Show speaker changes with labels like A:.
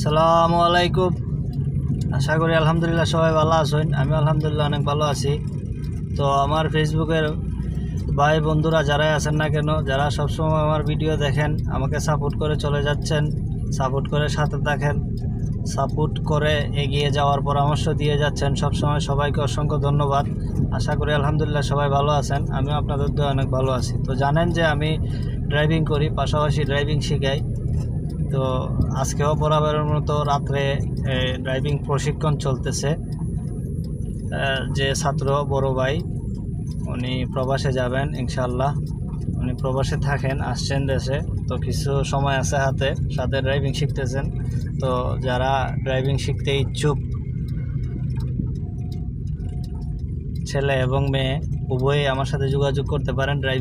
A: আসসালামু আলাইকুম। আশা করি আলহামদুলিল্লাহ সবাই ভালো আছেন। আমি আলহামদুলিল্লাহ অনেক ভালো আছি। তো আমার ফেসবুকের ভাই বন্ধুরা যারাই আছেন না কেন, যারা সবসময় আমার ভিডিও দেখেন, আমাকে সাপোর্ট করে চলে যাচ্ছেন, সাপোর্ট করে সাথে থাকেন, সাপোর্ট করে এগিয়ে যাওয়ার পরামর্শ দিয়ে যাচ্ছেন সবসময়, সবাইকে অসংখ্য ধন্যবাদ। আশা করি আলহামদুলিল্লাহ সবাই ভালো আছেন। আমিও আপনাদের দোয়ায় অনেক ভালো আছি। তো জানেন যে আমি ড্রাইভিং করি, পাশাপাশি ড্রাইভিং শিখাই। তো আজকেও বরাবরের মতো রাত্রে ড্রাইভিং প্রশিক্ষণ চলতেছে। যে ছাত্র বড় ভাই, উনি প্রবাসে যাবেন ইনশাল্লাহ। উনি প্রবাসে থাকেন, আসছেন দেশে। তো কিছু সময় আছে হাতে, সাথে ড্রাইভিং শিখতেছেন। তো যারা ড্রাইভিং শিখতে ইচ্ছুক, ছেলে এবং মেয়ে উভয়ই আমার সাথে যোগাযোগ করতে পারেন ড্রাইভিং